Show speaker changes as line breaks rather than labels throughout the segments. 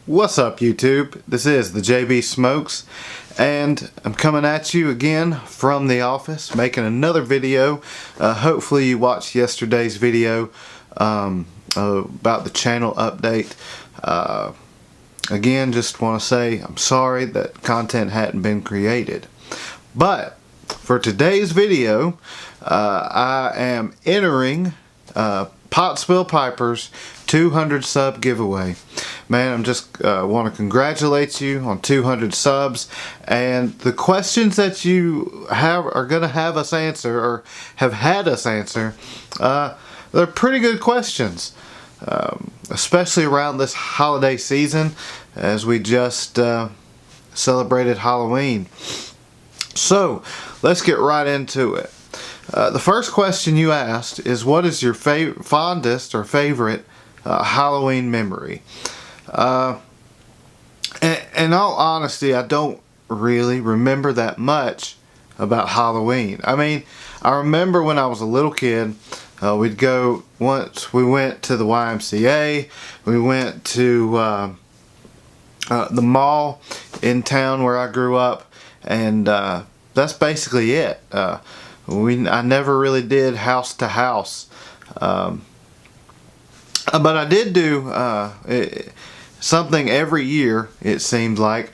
What's up, YouTube? This is TheJBSmokes, and I'm coming at you again from the office, making another video. Hopefully you watched yesterday's video about the channel update. Again, just want to say I'm sorry that content hadn't been created. But for today's video, I am entering Pottsville Piper's 200 sub giveaway. Man, I'm just want to congratulate you on 200 subs, and the questions that you are going to have us answer, or have had us answer, they're pretty good questions, especially around this holiday season as we just celebrated Halloween. So let's get right into it. The first question you asked is, what is your fondest or favorite Halloween memory? In all honesty, I don't really remember that much about Halloween. I mean, I remember when I was a little kid, we'd go, once we went to the YMCA, we went to the mall in town where I grew up, and that's basically it. I never really did house to house, but I did do something every year. It seemed like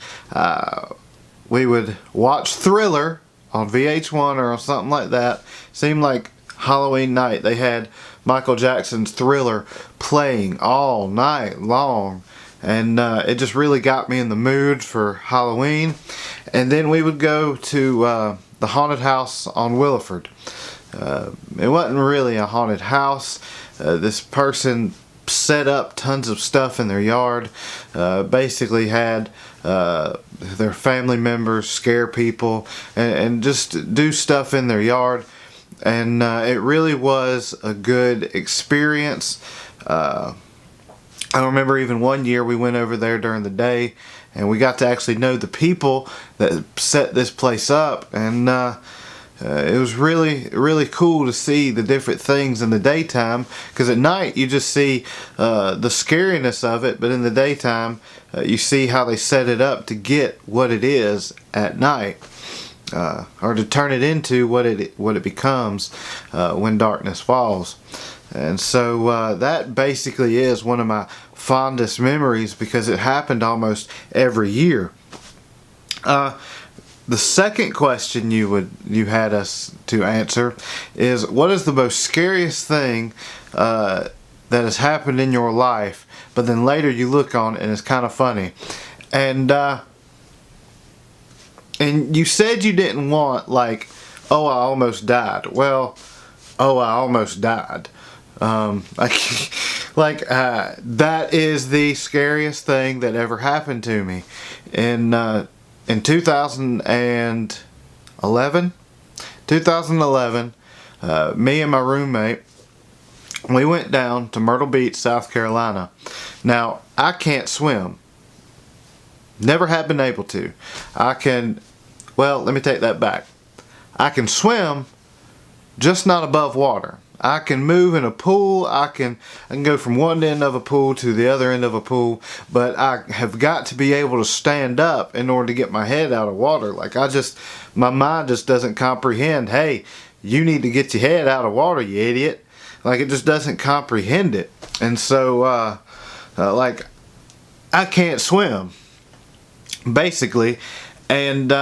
we would watch Thriller on VH1 or something like that. Seemed like Halloween night they had Michael Jackson's Thriller playing all night long, and it just really got me in the mood for Halloween. And then we would go to the haunted house on Williford. It wasn't really a haunted house. This person set up tons of stuff in their yard, basically had their family members scare people and just do stuff in their yard, and it really was a good experience. I remember even one year we went over there during the day, and we got to actually know the people that set this place up, and it was really cool to see the different things in the daytime, because at night you just see the scariness of it, but in the daytime you see how they set it up to get what it is at night, or to turn it into what it becomes when darkness falls. And so that basically is one of my fondest memories, because it happened almost every year. The second question you had us to answer is, what is the most scariest thing that has happened in your life, but then later you look on and it's kind of funny? And you said you didn't want, like, oh, I almost died. Well, oh, I almost died. That is the scariest thing that ever happened to me. In 2011, me and my roommate, we went down to Myrtle Beach, South Carolina. Now, I can't swim. Never have been able to. Well, let me take that back. I can swim, just not above water. I can move in a pool. I can go from one end of a pool to the other end of a pool, but I have got to be able to stand up in order to get my head out of water. Like, my mind just doesn't comprehend, hey, you need to get your head out of water, you idiot. Like, it just doesn't comprehend it. And so, like, I can't swim, basically. And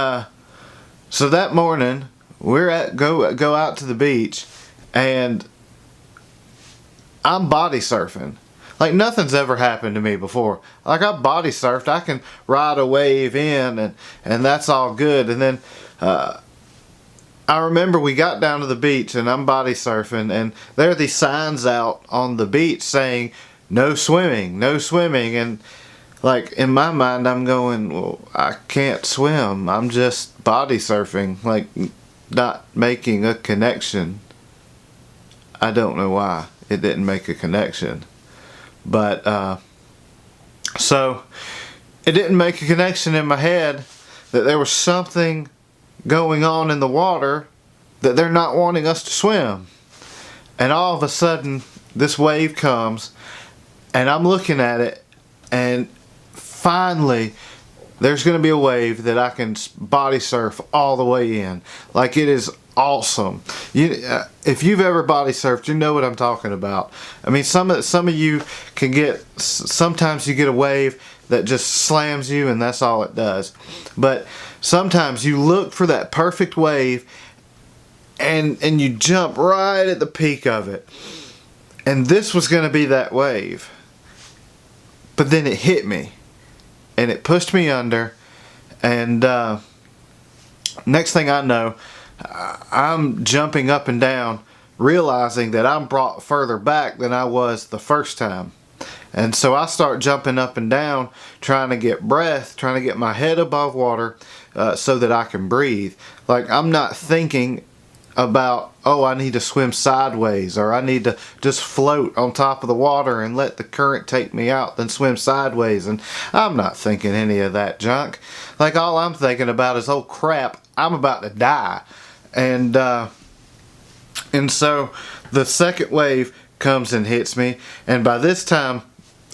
so that morning, go out to the beach, and I'm body surfing. Like, nothing's ever happened to me before. Like, I body surfed. I can ride a wave in, and that's all good. And then I remember we got down to the beach, and I'm body surfing, and there are these signs out on the beach saying, no swimming, no swimming. And like, in my mind, I'm going, well, I can't swim. I'm just body surfing. Like, not making a connection. I don't know why it didn't make a connection, but so it didn't make a connection in my head that there was something going on in the water, that they're not wanting us to swim. And all of a sudden this wave comes, and I'm looking at it, and finally, there's going to be a wave that I can body surf all the way in. Like, it is awesome. If you've ever body surfed, you know what I'm talking about. I mean, some of you can get, sometimes you get a wave that just slams you and that's all it does. But sometimes you look for that perfect wave and you jump right at the peak of it. And this was going to be that wave. But then it hit me. And it pushed me under, and next thing I know, I'm jumping up and down, realizing that I'm brought further back than I was the first time. And so I start jumping up and down, trying to get breath, trying to get my head above water so that I can breathe. Like, I'm not thinking about, oh, I need to swim sideways, or I need to just float on top of the water and let the current take me out, then swim sideways. And I'm not thinking any of that junk. Like, all I'm thinking about is, oh crap, I'm about to die. And so the second wave comes and hits me, and by this time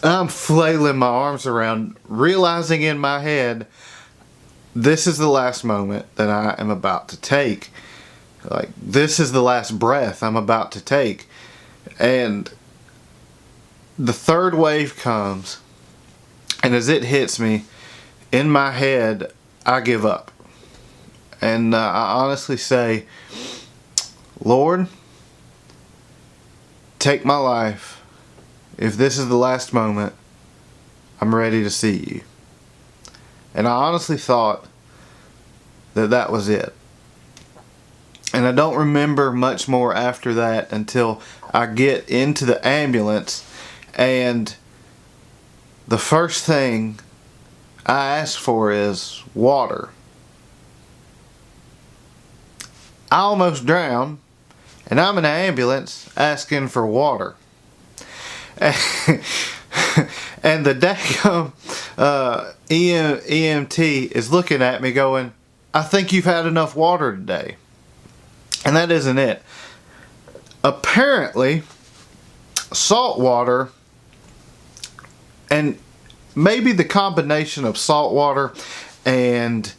I'm flailing my arms around, realizing in my head, this is the last moment that I am about to take. Like, this is the last breath I'm about to take. And the third wave comes, and as it hits me, in my head, I give up. And I honestly say, Lord, take my life. If this is the last moment, I'm ready to see you. And I honestly thought that that was it. And I don't remember much more after that until I get into the ambulance, and the first thing I ask for is water. I almost drowned, and I'm in an ambulance asking for water. And the daggum EMT is looking at me going, I think you've had enough water today. And that isn't it. Apparently, salt water, and maybe the combination of salt water and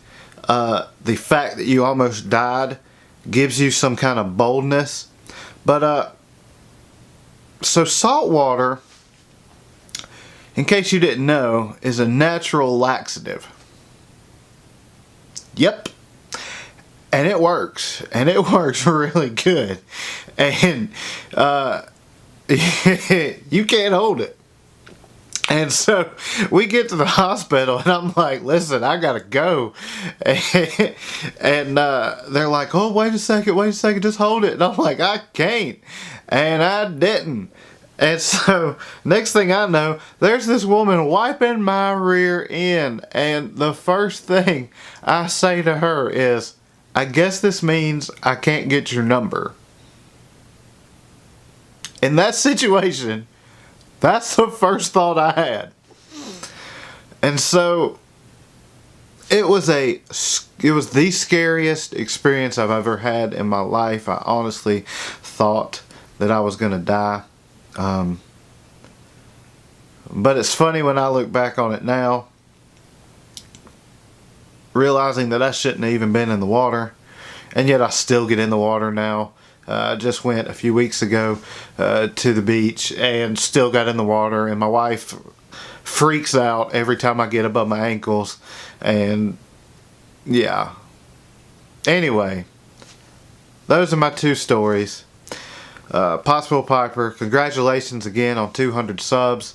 the fact that you almost died gives you some kind of boldness. But so salt water, in case you didn't know, is a natural laxative. Yep. And it works. And it works really good. And you can't hold it. And so we get to the hospital, and I'm like, listen, I gotta go. And they're like, oh, wait a second, just hold it. And I'm like, I can't. And I didn't. And so next thing I know, there's this woman wiping my rear end. And the first thing I say to her is, I guess this means I can't get your number. In that situation, that's the first thought I had. And so it was the scariest experience I've ever had in my life. I honestly thought that I was going to die. But it's funny when I look back on it now, realizing that I shouldn't have even been in the water, and yet I still get in the water now. I just went a few weeks ago to the beach and still got in the water, and my wife freaks out every time I get above my ankles. And yeah, anyway, those are my two stories. Pottsville Piper, congratulations again on 200 subs,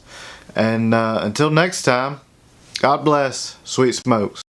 and until next time, God bless, sweet smokes.